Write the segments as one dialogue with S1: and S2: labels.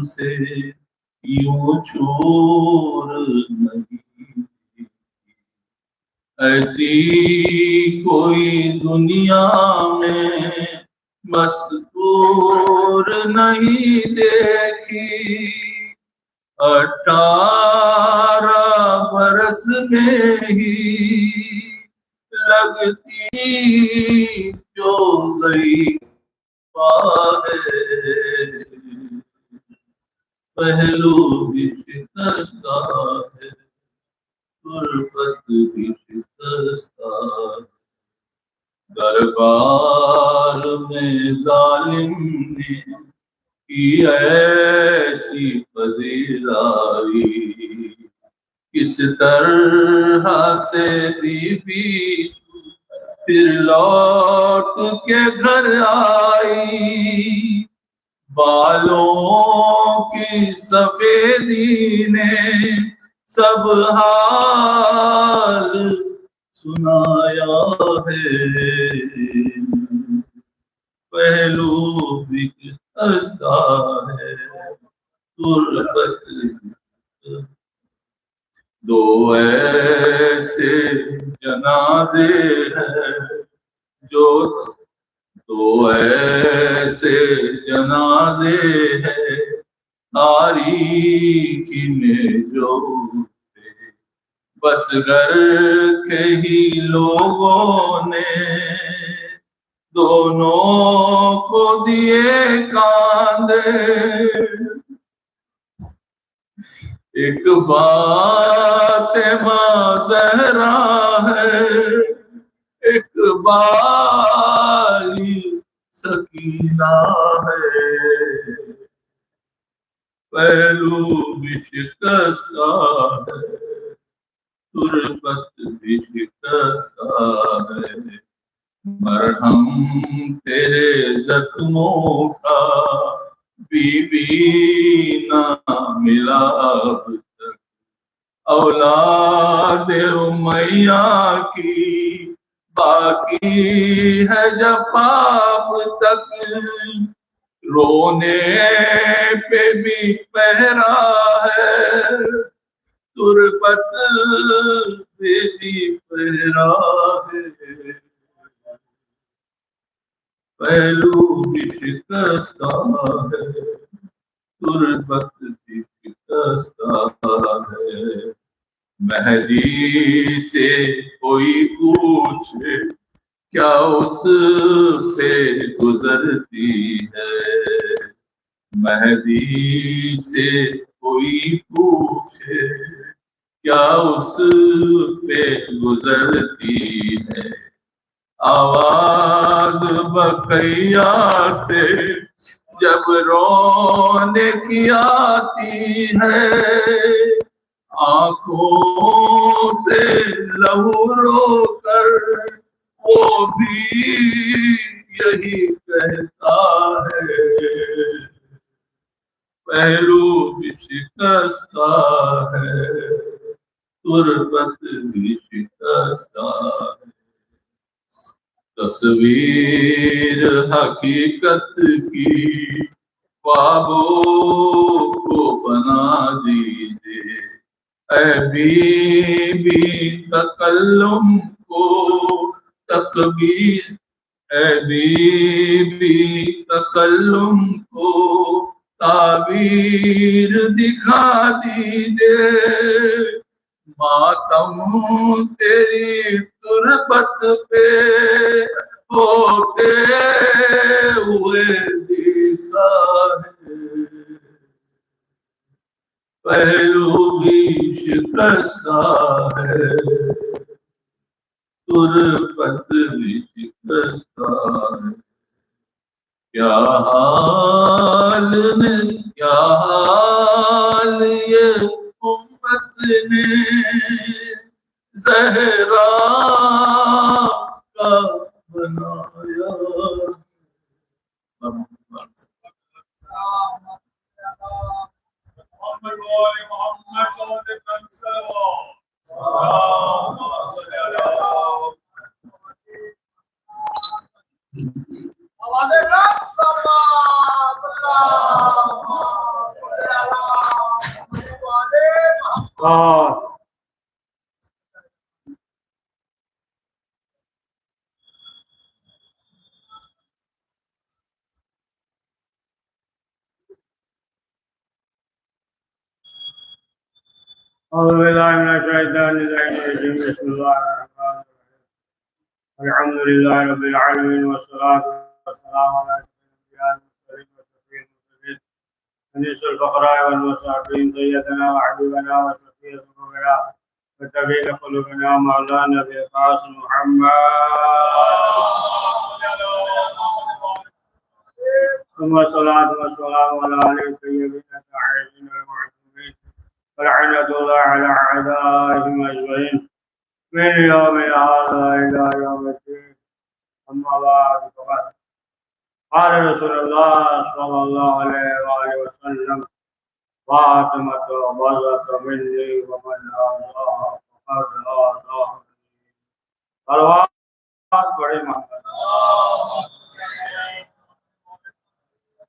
S1: سے یوں چور نہیں، ایسی کوئی دنیا میں مستور نہیں دیکھی، 18 برس میں ہی لگتی جو ضعیفہ ہے، پہلو بھی شکستہ ہے، غربت بھی شکستہ ہے، دربار میں ظالم نے کی ایسی پذیرائی، کس طرح سے بی بی پھر لوٹ کے گھر آئی، بالوں کی سفیدی نے سب حال سنایا ہے، پہلو بھی ہنستا ہے، غربت دو ایسے جنازے ہیں جو، دو ایسے جنازے ہیں تاریخی میں جو، بس گھر کے ہی لوگوں نے دونوں کو دیے کاندھے، ایک فاطمہ زہرا ہے، ایک بالی سکینہ ہے، پہلو بھی شکستہ ہے، غربت بھی شکستہ ہے، مرہم تیرے زخموں کا بی بی نہ ملا اب تک، اولاد امیہ کی باقی ہے جفا اب تک، رونے پہ بھی پہرا ہے، غربت پہ بھی پہرا ہے، پہلو بھی شکستہ ہے، غربت بھی شکستہ ہے، مہدی سے کوئی پوچھے کیا اس پہ گزرتی ہے، مہدی سے کوئی پوچھے کیا اس پہ گزرتی ہے، آواز بقیہ سے جب رونے کی آتی ہے، آنکھوں سے لہو رو کر وہ بھی یہی کہتا ہے، پہلو بھی شکستہ ہے، غربت بھی شکستہ ہے، تصویر حقیقت کی خوابوں کو بنا دیجئے، اے بی بی تکلم کو تکبیر، اے بی بی تکلم کو تعبیر دکھا دیجئے، ماتم تیری تربت پہ ہوتے ہوئے دیکھا ہے، پہلو بھی شکستہ ہے، تربت بھی شکستہ ہے، کیا حال ہے، کیا حال یہ امت نے زہرا کا بنایا،
S2: آواز
S1: أعوذ بالله من الشيطان الرجيم بسم الله الرحمن الرحيم الحمد لله رب العالمين والصلاة والسلام على أشرف الأنبياء والمرسلين وشفيع المرسلين أنيس الفقراء والمساكين سيدنا وحبيبنا وشفيع ذنوبنا وتبين قلوبنا مولانا بالقاسم محمد ثم الصلاة والسلام على آله الطيبين الطاهرين المعصومين ولعنة الله على أعدائهم أجمعين من يوم هذا إلى يوم الدين أما بعد فقد قال رسول الله صلى الله عليه وآله وسلم فاطمة بضعة مني ومن آذاها فقد آذاني صلوات بڑے محمد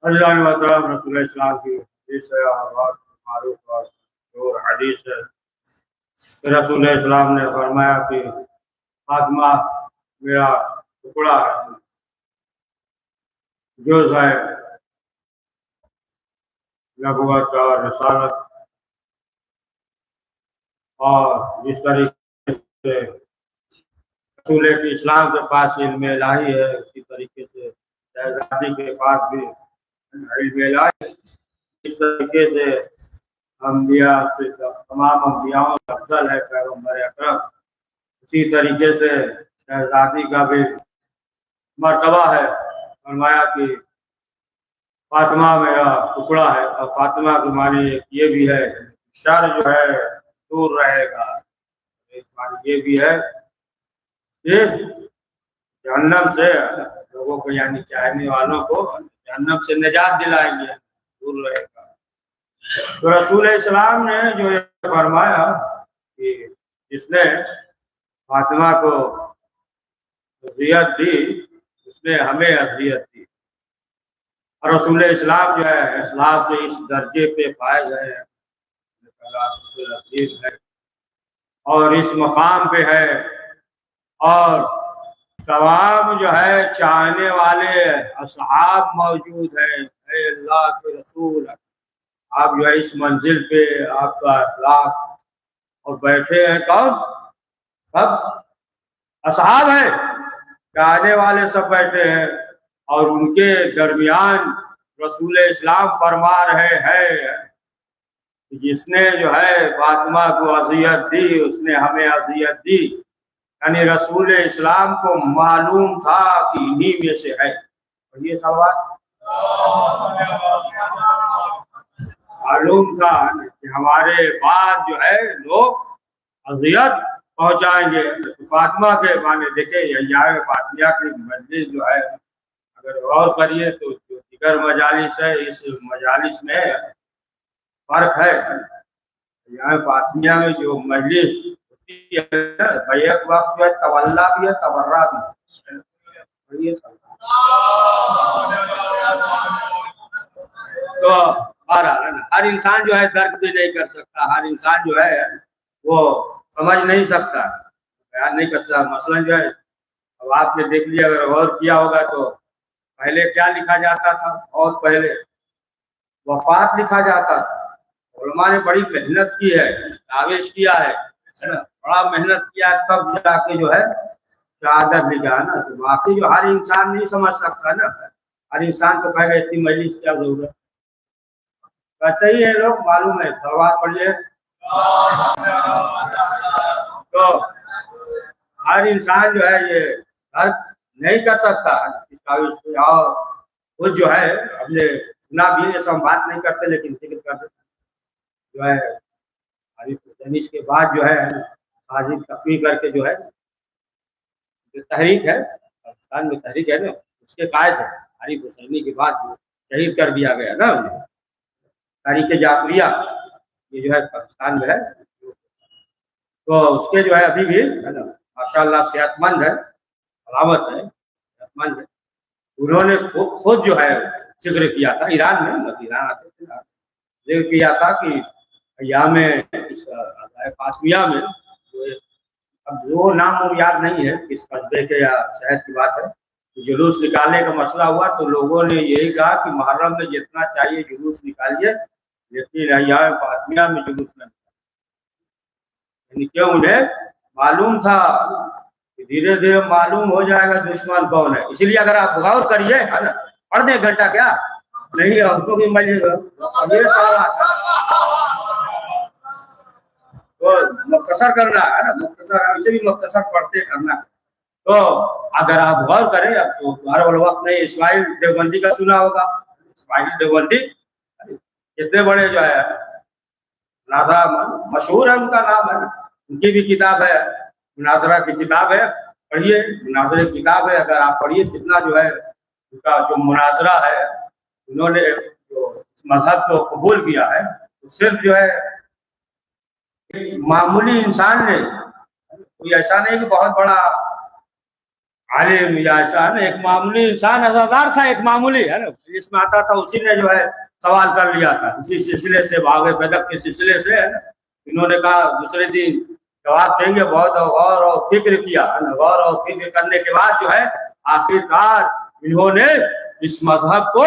S1: اللہ محترم رسول اسلام کی حدیث ہے اور بہت معروف اور مشہور حدیث ہے کہ رسول اسلام نے فرمایا کہ فاطمہ میرا ٹکڑا ہے جو ہے نبوت اور رسالت اور جس طریقے سے رسول کی اسلام کے پاس علم الہی ہے اسی طریقے سے شہزادی کے پاس بھی علم الہی ہے اس طریقے سے انبیاء سے تمام انبیاءوں کا افضل ہے پیغمبر اکرم اسی طریقے سے شہزادی کا بھی مرتبہ ہے فرمایا کہ فاطمہ میرا ٹکڑا ہے اور فاطمہ کے معنی یہ بھی ہے شر جو ہے دور رہے گا ایک معنی یہ بھی ہے کہ جہنم سے لوگوں کو یعنی چاہنے والوں کو جہنم سے نجات دلائیں گے دور رہے گا تو رسول اسلام نے جو فرمایا کہ جس نے فاطمہ کو اذیت دی اس نے ہمیں اذیت دی اور رسول اسلام جو ہے اسلام کے اس درجے پہ فائز ہے اور اس مقام پہ ہے اور تمام جو ہے چاہنے والے اصحاب موجود ہیں اے اللہ کے رسول آپ جو ہے اس منزل پہ آپ کا اخلاق اور بیٹھے ہیں کون سب اصحاب ہیں چاہنے والے سب بیٹھے ہیں اور ان کے درمیان رسول اسلام فرما رہے ہیں جس نے جو ہے فاطمہ کو اذیت دی اس نے ہمیں اذیت دی یعنی رسول اسلام کو معلوم تھا کہ انہی میں سے ہے اور یہ سوال معلوم تھا کہ ہمارے بعد جو ہے لوگ اذیت پہنچائیں گے فاطمہ کے معنی دیکھیں ایام فاطمیہ کی مجلس جو ہے اگر غور کریے تو جو دیگر مجالس ہے اس مجالس میں فرق ہے ایام فاطمیہ میں جو مجلس ایک وقت جو ہے تولا بھی ہے تبرہ بھی ہے تو ہر انسان جو ہے درک بھی نہیں کر سکتا ہر انسان جو ہے وہ سمجھ نہیں سکتا بیان نہیں کر سکتا مثلا جو ہے اب آپ نے دیکھ لیا اگر غور کیا ہوگا تو پہلے کیا لکھا جاتا تھا اور پہلے وفات لکھا جاتا تھا علماء نے بڑی محنت کی ہے تاویز کیا ہے بڑا محنت کیا تب جا کے جو ہے شہادت لکھا ہے نا تو باقی جو ہر انسان نہیں سمجھ سکتا نا ہر انسان کو کہے گا اتنی مجلس کیا ضرورت کہتے ہی ہے لوگ معلوم ہے سوال پڑھیے تو ہر انسان جو ہے یہ ہر نہیں کر سکتا اور خود جو ہے ہم نے سنا بھی ایسا ہم بات نہیں کرتے لیکن ذکر کر دیتے جو ہے اس کے بعد جو ہے ساجد تقوی کر کے جو ہے جو تحریک ہے پاکستان میں تحریک ہے نا اس کے قائد ہے عارف حسینی کے بعد شہید کر دیا گیا نا تاریخ جعفریہ یہ جو ہے پاکستان میں ہے تو اس کے جو ہے ابھی بھی ہے نا ماشاء اللہ صحت مند ہے سلامت ہے صحت مند ہے انہوں نے خود جو ہے ذکر کیا تھا ایران میں ایران آتے تھے ذکر کیا تھا کہ ایام فاطمیہ میں اب وہ نام یاد نہیں ہے کس قصبے کے یا شہر کی بات ہے جلوس نکالنے کا مسئلہ ہوا تو لوگوں نے یہی کہا کہ محرم میں جتنا چاہیے جلوس نکالیے لیکن ایام فاطمیہ میں جلوس نہ یعنی کہ انہیں معلوم تھا کہ دھیرے دھیرے معلوم ہو جائے گا دشمن کون ہے. اس لیے اگر آپ غور کریے ہے نا, پڑھ دیں گھنٹہ کیا نہیں, ہم کو بھی ملے گا. یہ سوال تو مختصر کرنا ہے نا, مختصر اسے بھی مختصر پڑھتے کرنا. تو اگر آپ غور کریں, اب تو ہر وقت نہیں, اسماعیل دیوبندی کا سنا ہوگا. اسماعیل دیوبندی کتنے بڑے جو ہے مشہور ہے, ان کا نام ہے, ان کی بھی کتاب ہے, مناظرہ کی کتاب ہے, پڑھیے. مناظرہ کی کتاب ہے, اگر آپ پڑھیے کتنا جو ہے ان کا جو مناظرہ ہے, انہوں نے جو مذہب کو قبول کیا ہے, صرف جو ہے معمولی انسان نے, کوئی ایسا نہیں کہ بہت بڑا عالم یا ایسا نہیں, ایک معمولی انسان ازادار تھا, ایک معمولی ہے نا, جس میں آتا تھا اسی نے جو ہے سوال کر لیا تھا. اسی سلسلے سے باغ فدق کے سلسلے سے انہوں نے کہا دوسرے دن جواب دیں گے. بہت غور اور فکر کیا, غور اور فکر کرنے کے بعد جو ہے آخر کار انہوں نے اس مذہب کو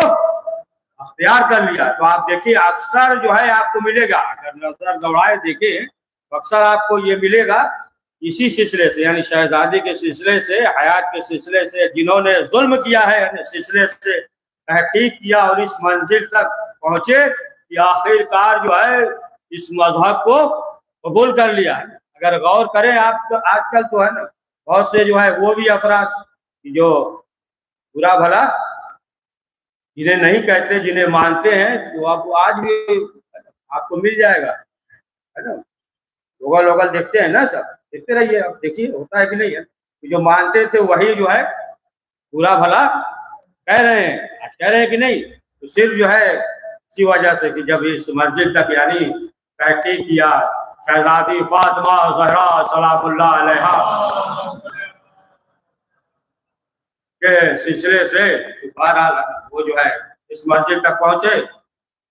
S1: اختیار کر لیا. تو آپ دیکھیے اکثر جو ہے آپ کو ملے گا, اگر نظر دوڑائے دیکھیں تو اکثر آپ کو یہ ملے گا اسی سلسلے سے, یعنی شہزادی کے سلسلے سے, حیات کے سلسلے سے, جنہوں نے ظلم کیا ہے سلسلے سے تحقیق کیا اور اس منزل تک پہنچے کہ آخر کار جو ہے اس مذہب کو قبول کر لیا. اگر غور کریں آپ تو آج کل تو ہے نا بہت سے جو ہے وہ بھی افراد جو برا بھلا جنہیں نہیں کہتے, جنہیں مانتے ہیں, تو آپ آج بھی آپ کو مل جائے گا ہے نا. لوگل دیکھتے ہیں نا, سب دیکھتے رہیے, اب دیکھیے ہوتا ہے کہ نہیں ہے. جو مانتے تھے وہی جو ہے برا بھلا کہہ رہے ہیں, آج کہہ رہے ہیں کہ نہیں. تو صرف جو ہے اسی وجہ سے کہ جب اس مسجد تک یعنی تحقیق کیا شہزادی فاطمہ زہرا سلام اللہ علیہا کے سلسلے سے, بہرحال وہ جو ہے اس مسجد تک پہنچے.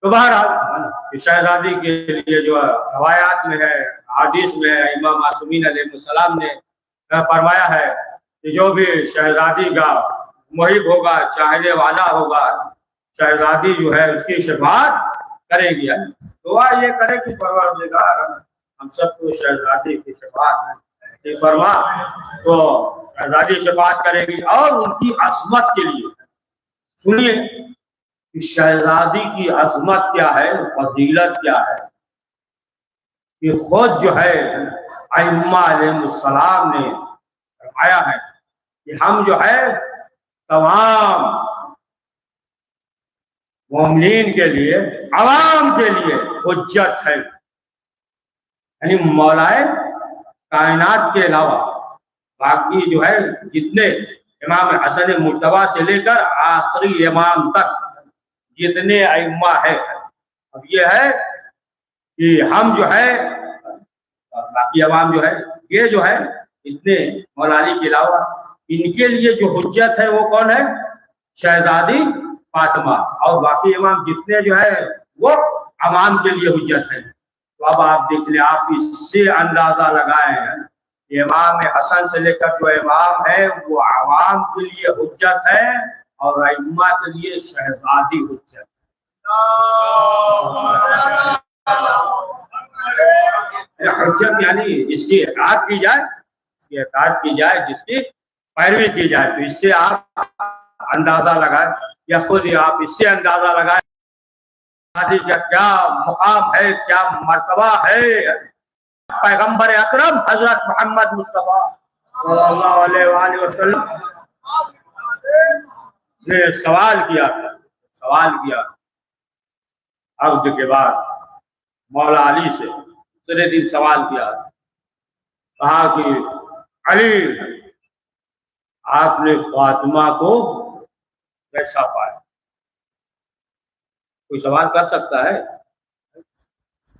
S1: تو بہرحال شہزادی کے لیے جو روایات میں ہے, حدیث میں ہے, امام معصومین علیہ السلام نے فرمایا ہے کہ جو بھی شہزادی کا محب ہوگا, چاہنے والا ہوگا, شہزادی جو ہے اس کی شفاعت کرے گی. دعا یہ کرے کہ پروردگار ہم سب کو شہزادی کی شفاعت فرما. تو شہزادی شفاعت کرے گی. اور ان کی عظمت کے لیے سنیے کہ شہزادی کی عظمت کیا ہے, فضیلت کیا ہے, کہ خود جو ہے ائمہ علیہ السلام نے فرمایا ہے کہ ہم جو ہے تمام مومنین کے لیے, عوام کے لیے حجت ہے. یعنی مولائے کائنات کے علاوہ باقی جو ہے جتنے امام حسن مجتبیٰ سے لے کر آخری امام تک جتنے ائمہ ہے, اب یہ ہے کہ ہم جو ہے باقی عوام جو ہے یہ جو ہے اتنے مولا علی کے علاوہ ان کے لیے جو حجت ہے وہ کون ہے, شہزادی فاطمہ. اور باقی امام جتنے جو ہے وہ عوام کے لیے حجت ہے. تو اب آپ دیکھ لیں, آپ اس سے اندازہ لگائیں کہ امام حسن سے لے کر جو امام ہے وہ عوام کے لیے حجت ہے اور ائمہ کے لیے شہزادی حجت. حجت یعنی جس کی اطاعت کی جائے, اس کی اطاعت کی جائے, جس کی پیروی کی جائے. تو اس سے آپ اندازہ لگائیں یا خود آپ اس سے اندازہ لگائیں کا کیا مقام ہے, کیا مرتبہ ہے. پیغمبر اکرم حضرت محمد مصطفیٰ صلی اللہ علیہ وآلہ وسلم نے سوال کیا عبد کے بعد مولا علی سے دوسرے دن سوال کیا, کہا کہ علی آپ نے فاطمہ کو کیسا پایا. کوئی سوال کر سکتا ہے؟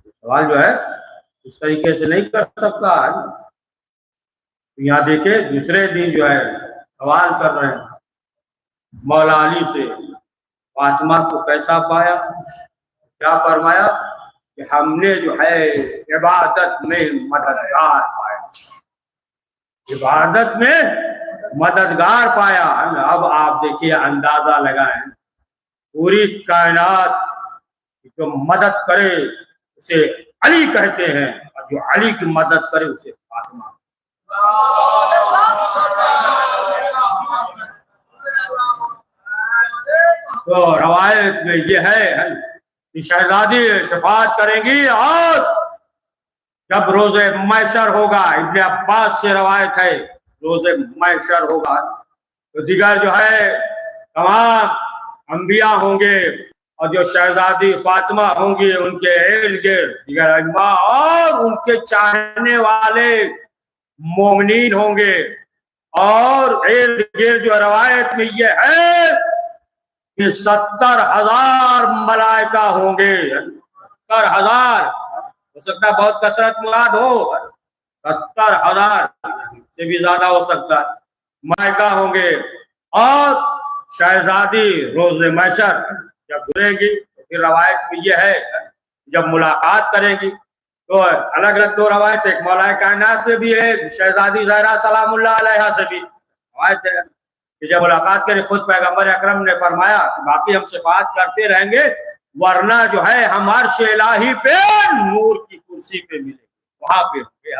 S1: سوال جو ہے اس طریقے سے نہیں کر سکتا ہے. یہاں دیکھیں دوسرے دن جو ہے سوال کر رہے ہیں مولا علی سے, فاطمہ کو کیسا پایا. کیا فرمایا کہ ہم نے جو ہے عبادت میں مددگار پایا, عبادت میں مددگار پایا. اب آپ دیکھیے اندازہ لگائیں, پوری کائنات جو مدد کرے اسے علی کہتے ہیں, اور جو علی کی مدد کرے اسے فاطمہ. تو روایت میں یہ ہے کہ شہزادی شفاعت کریں گی اور جب روز محشر ہوگا. ابن عباس سے روایت ہے روز محشر ہوگا تو دیگر جو ہے تمام انبیاء ہوں گے اور جو شہزادی فاطمہ ہوں گی ان کے ارد گرد دیگر انبیاء اور ان کے چاہنے والے مومنین ہوں گے. اور ارد گرد جو روایت میں یہ ہے کہ 70,000 ملائکہ ہوں گے. 70,000 ہو سکتا ہے بہت کثرت مراد ہو, 70,000 سے بھی زیادہ ہو سکتا ہے ملائکہ ہوں گے. اور شہزادی روز محشر جب گزرے گی تو پھر روایت میں یہ ہے جب ملاقات کریں گی تو الگ الگ دو روایت, ایک مولا کائنات سے بھی ہے, شہزادی زہرا سلام اللہ علیہا سے بھی روایت ہے کہ جب ملاقات کریں خود پیغمبر اکرم نے فرمایا کہ باقی ہم شفاعت کرتے رہیں گے ورنہ جو ہے ہم عرش الہی پہ نور کی کرسی پہ ملیں گے وہاں پہ ہوں گے.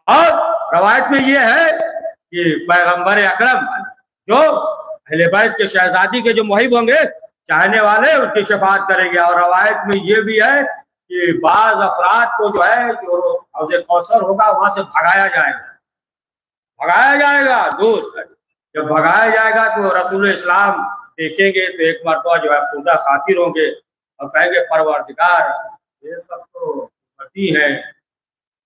S1: اور روایت میں یہ ہے کہ پیغمبر اکرم جو اہل بیت کے شہزادی کے جو محب ہوں گے چاہنے والے ان کی شفاعت کریں گے. اور روایت میں یہ بھی ہے کہ بعض افراد کو جو ہے جو حوض کوثر ہوگا وہاں سے بھگایا جائے گا دور. جب بھگایا جائے گا تو رسول اسلام دیکھیں گے تو ایک مرتبہ جو ہے خدا خاطر ہوں گے اور کہیں گے پروردگار یہ سب تو پتی ہے,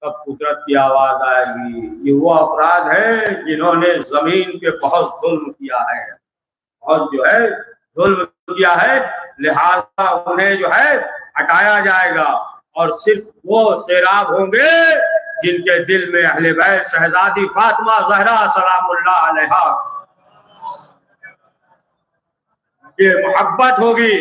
S1: تب قدرت کی آواز آئے گی یہ وہ افراد ہیں جنہوں نے زمین پہ بہت ظلم کیا ہے, بہت جو ہے ظلم کیا ہے, لہذا انہیں جو ہے ہٹایا جائے گا اور صرف وہ سیراب ہوں گے جن کے دل میں اہل بیت شہزادی فاطمہ زہرا سلام اللہ علیہا یہ محبت ہوگی.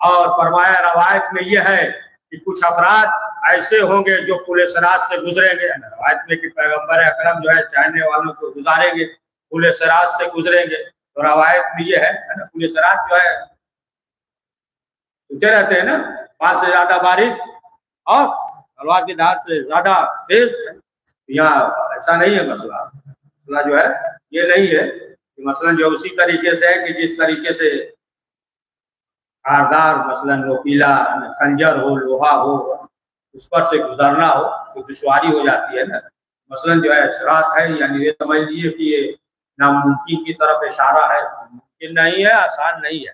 S1: اور فرمایا روایت میں یہ ہے کہ کچھ افراد ایسے ہوں گے جو پل صراط سے گزریں گے. روایت میں کہ پیغمبر اکرم جو ہے چاہنے والوں کو گزاریں گے پل صراط سے گزریں گے. تو روایت میں یہ ہے پل صراط جو ہے اونچے رہتے ہیں نا, پاس سے زیادہ باریک اور تلوار کی دھار سے زیادہ تیز. یہاں ایسا نہیں ہے مسئلہ جو ہے یہ نہیں ہے کہ مثلا جو اسی طریقے سے ہے کہ جس طریقے سے کاردار مثلا نوکیلا خنجر ہو لوہا ہو اس پر سے گزرنا ہو تو دشواری ہو جاتی ہے نا. مثلا جو ہے صراط ہے یعنی یہ سمجھ لیجیے کہ یہ ناممکن کی طرف اشارہ ہے, ممکن نہیں ہے آسان نہیں ہے,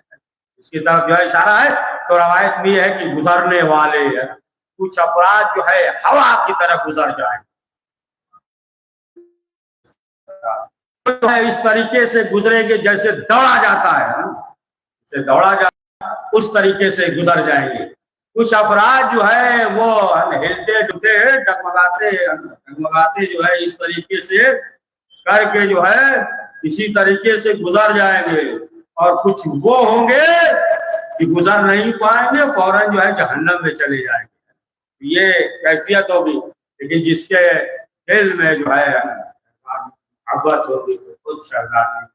S1: اس کی طرف جو ہے اشارہ ہے. تو روایت میں یہ ہے کہ گزرنے والے کچھ افراد جو ہے ہوا کی طرف گزر جائیں تو ہے اس طریقے سے گزریں گے جیسے دوڑا جاتا ہے, جیسے دوڑا جاتا اس طریقے سے گزر جائیں گے. کچھ افراد جو ہے وہ ہلتے ڈلتے ڈگمگاتے جو ہے اس طریقے سے کر کے جو ہے اسی طریقے سے گزر جائیں گے. اور کچھ وہ ہوں گے کہ گزر نہیں پائیں گے فوراً جو ہے جہنم میں چلے جائیں گے. یہ کیفیت ہوگی. لیکن جس کے دل میں جو ہے محبت ہوگی تو خود شہزادی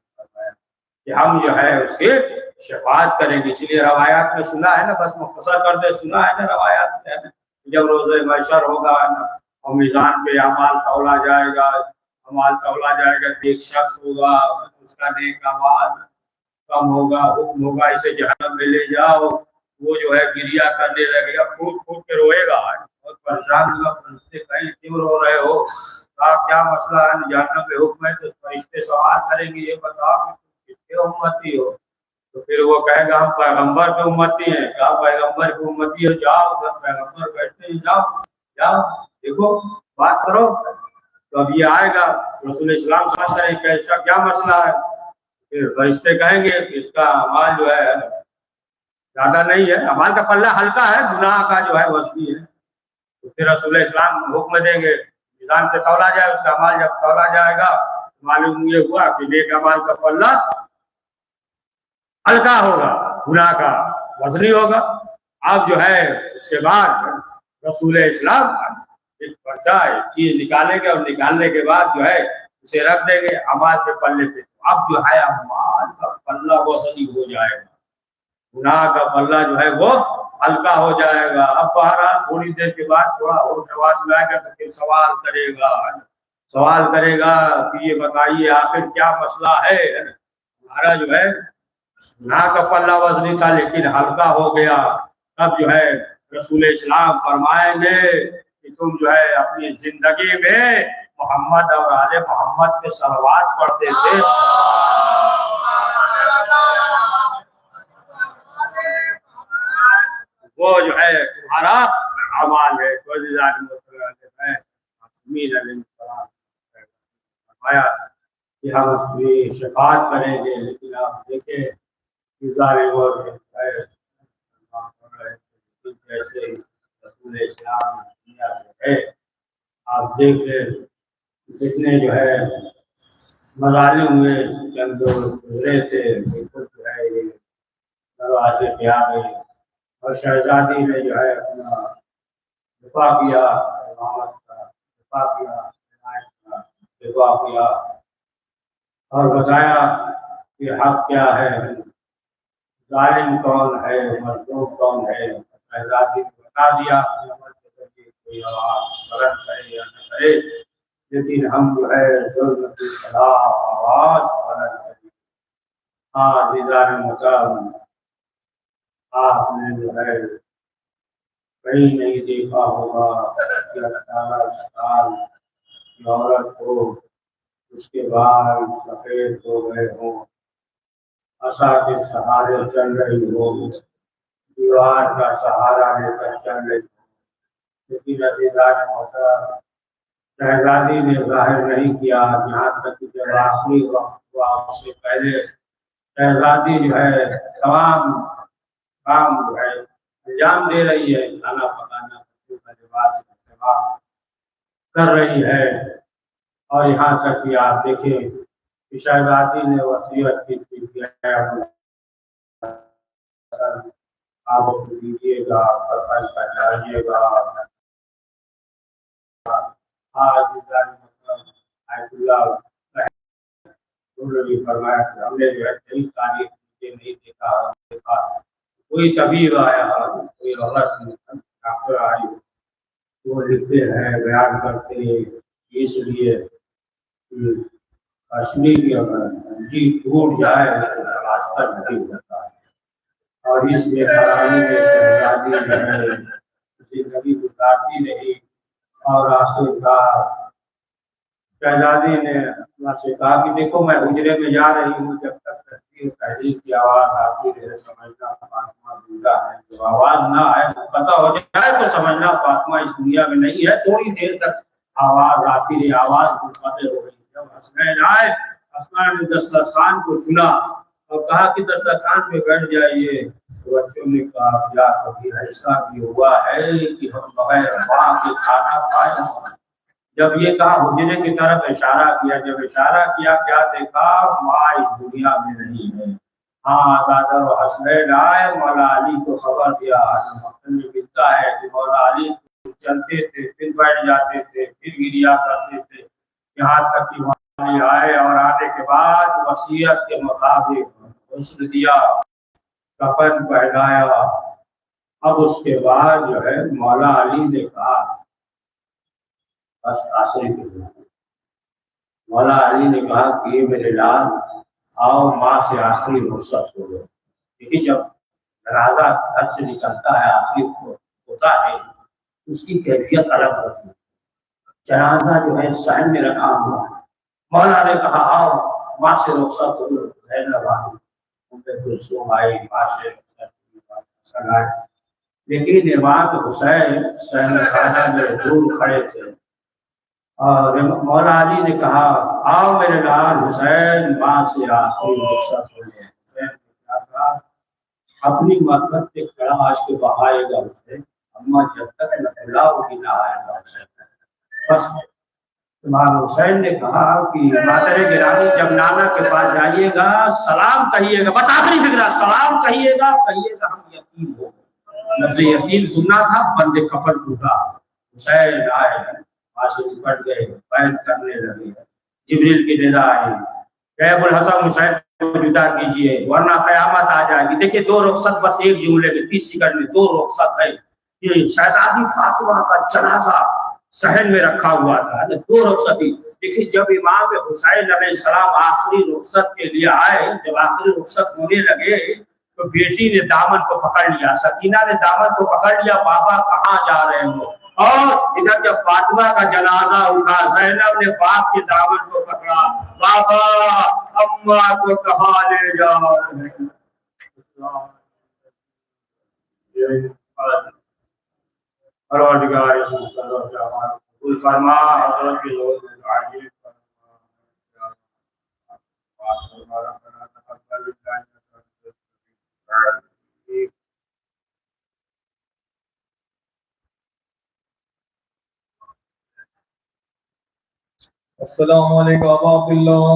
S1: کہ ہم جو ہے اس کی شفاعت کریں گے. اس لیے روایات میں سنا ہے نا, بس مختصر کر دے سنا ہے نا روایات میں جب روز محشر ہوگا اور میزان پہ اعمال تولا جائے گا ایک شخص ہوگا اس کا نیک اعمال کم ہوگا, حکم ہوگا اسے جہنم میں لے جاؤ, وہ جو ہے گریا کرنے لگے گا, پھوٹ کے روئے گا, بہت پریشان ہوگا. فرشتے کہیں کیوں رو رہے ہو, کیا مسئلہ ہے, جہنم پہ حکم ہے. تو فرشتے سوال کریں گے یہ بتاؤ کس کے امتی ہو. تو پھر وہ کہے گا ہم پیغمبر کے امتی ہیں. کہا پیغمبر کے امتی ہو, جاؤ پیغمبر بیٹھتے ہیں, جاؤ دیکھو بات کرو. تو اب یہ آئے گا رسول اسلام سمجھ رہے ہیں کہ ایسا کیا مسئلہ ہے. پھر فرشتے کہیں گے کہ اس کا اعمال جو ہے زیادہ نہیں ہے, اعمال کا پلہ ہلکا ہے, گناہ کا جو ہے وزنی ہے. تو پھر رسول اسلام حکم دیں گے میزان پہ تولا جائے. اس کا اعمال جب تولا جائے گا معلوم یہ ہوا کہ نیک اعمال کا پلہ ہلکا ہوگا, گناہ کا وزنی ہوگا. اب جو ہے اس کے بعد رسول اسلام ایک پرچہ چیز نکالیں گے اور نکالنے کے بعد جو ہے اسے رکھ دیں گے اعمال کے پلے پہ. اب جو ہے اعمال کا پلہ وزنی ہو جائے گا, گناہ کا پلہ جو ہے وہ ہلکا ہو جائے گا. اب بہرحال تھوڑی دیر کے بعد تھوڑا ہوش حواس میں آئے گا تو پھر سوال کرے گا کہ یہ بتائیے آخر کیا مسئلہ ہے. ہمارا جو ہے نا کا پلہ وزنی تھا لیکن ہلکا ہو گیا. تب جو ہے رسول اسلام فرمائیں گے کہ تم جو ہے اپنی زندگی میں محمد اور آل محمد کے صلوات پڑھتے تھے. وہ جو ہے تمہارا اعمال ہے. تو فرمایا کہ ہم اس کی شفاعت کریں گے. لیکن آپ دیکھیں جیسے رسول اسلام دنیا سے ہے آپ دیکھ لیں جتنے جو ہے مظالم ہوئے جنگ گزرے تھے بالکل جو ہے یہ دروازے پہ آ گئے اور شہزادی نے جو ہے اپنا دفاع کیا امامت کا دفاع کیا عنایت کا دفاع کیا اور بتایا کہ حق کیا ہے ظالم کون ہے مظلوم کون ہے. شہزادی کو بتا دیا کہ عمل کے ذریعے کوئی آواز بلند کرے یا نہ کرے لیکن ہم جو ہے ظلم کی خلاف آواز بلند کریں. عزیزان محترم آپ نے جو ہے کہیں نہیں دیکھا ہوگا کہ 18 سال کی عورت کو اس کے بال سفید ہو گئے ہوں عصا کے سہارے چل رہی ہو دیوار کا سہارا لے کر چل رہی ہو. لیکن عزیزان محترم شہزادی نے ظاہر نہیں کیا یہاں تک کہ جب آخری وقت ہوا اس سے پہلے شہزادی جو ہے تمام کام جو ہے انجام دے رہی ہے. کھانا پکانا بچوں کا لباس کا انتظام کر رہی ہے اور یہاں تک کہ آپ دیکھیں کہ شہزادی نے وصیت کی تھی آپ دیجیے گا فرفل کا جائیے گا. فرمایا کہ ہم نے جو ہے کئی تاریخ نہیں دیکھا کوئی طبیب آیا کوئی عورت ڈاکٹر آئی وہ لکھتے ہیں بیان کرتے اس لیے اصلی کی اگر جی ٹوٹ جائے تو راستہ نہیں ہوتا اور اس لیے کہانی میں شہزادی جو ہے زندگی گزارتی رہی اور آخرکار شہزادی نے اپنا سے کہا کہ دیکھو میں حجرے میں جا رہی ہوں جب تک تصویر تحریر کی آواز آتی رہے سمجھنا فاطمہ زندہ ہے. جب آواز نہ آئے پتہ ہو جائے تو سمجھنا فاطمہ اس دنیا میں نہیں ہے. تھوڑی دیر تک آواز آتی رہی آواز منقطع ہو گئی. جب حسنین آئے حسنین نے دسترخوان کو چنا اور کہا کہ دسترخوان پہ بیٹھ جائیے. بچوں نے کہا کیا کبھی ایسا بھی ہوا ہے کہ ہم بغیر ماں کے کھانا کھائے. جب یہ کہا حجرے کی طرف اشارہ کیا جب اشارہ کیا کیا دیکھا ماں اس دنیا میں نہیں ہے. آزادہ و حسنین آئے مولا علی کو خبر دیا. ملتا ہے کہ مولا علی چلتے تھے پھر بیٹھ جاتے تھے پھر گریا کرتے تھے یہاں تک کہ مولا علی آئے اور آنے کے بعد وصیت کے مطابق غسل دیا کفن پہنایا. اب اس کے بعد جو ہے مولا علی نے کہا بس آخری کے مولا علی نے کہا کہ یہ میرے لال آؤ ماں سے آخری رخصت ہو گئے. دیکھیے جب جنازہ گھر سے نکلتا ہے آخری ہوتا ہے اس کی کیفیت الگ ہوتی ہے. جنازہ جو ہے صحن میں رکھا ہوا ہے. مولا نے کہا آؤ ماں سے رخصت ہو گئے. ماں سے رخصت آئے لیکن امام حسین صحن خانہ میں دور کھڑے تھے اور مولا علی نے کہا آؤ میرے لال حسین ماں سے آخری رخصت ہو گئے. حسین نے کیا کہا اپنی مرمت کے کڑاش کے بہائے گا حسین اما جب تک نہ بلاؤ گی نہ آئے گا حسین. بس امام حسین نے کہا کہ مادر گرامی جب نانا کے پاس جائیے گا سلام کہیے گا. بس آخری فکرہ سلام کہیے گا ہم یقین ہو. لفظ یقین سننا تھا بند کفن ٹوٹا. حسین آئے وہاں سے نپٹ گئے بیعت کرنے لگے. جبریل کی ندا آئی کہ ابو الحسن حسین جدا کیجیے ورنہ قیامت آ جائے گی. دیکھیے 2 رخصت بس ایک جملے میں 30 سیکنڈ میں 2 رخصت ہے. یہ شہزادی فاطمہ کا جنازہ صحن میں رکھا ہوا تھا. 2 رخصت. دیکھیے جب امام حسین علیہ السلام آخری رخصت کے لیے آئے, جب آخری رخصت ہونے لگے تو بیٹی نے دامن کو پکڑ لیا, سکینہ نے دامن کو پکڑ لیا, بابا کہاں جا رہے ہو. اور ادھر جب فاطمہ کا جنازہ اٹھا, زینب نے باپ کے دامن کو پکڑا, بابا اماں کو کہاں لے جا رہے ہیں. پروردگار اس مقدس سے ہمارا قبول فرما, حضرت کے لوگ عاجز
S2: السلام علیکم ابا عبداللہ,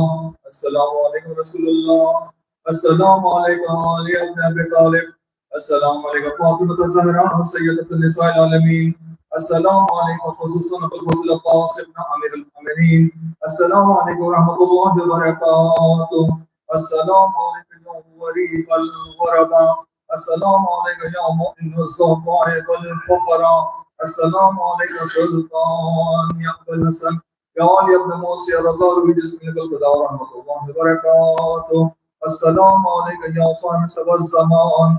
S2: السلام علیکم رسول اللہ, السلام علیکم علی ابن ابی طالب, السلام علیکم فاطمہ الزہرا سیدۃ النساء العالمین, السلام علیکم خصوصاً بالخصوص عباس ابن امیر المؤمنین, السلام علیکم ورحمۃ اللہ وبرکاتہ, السلام علیکم یا وری الغربا, السلام علیکم یا مؤمن الصفائے والفخرا, السلام علیکم سلطان یقبل حسن یا علی ابن موسی رضا بسم الخدا ورحمۃ اللہ وبرکاتہ, السلام علیکم یا صاحب الزمان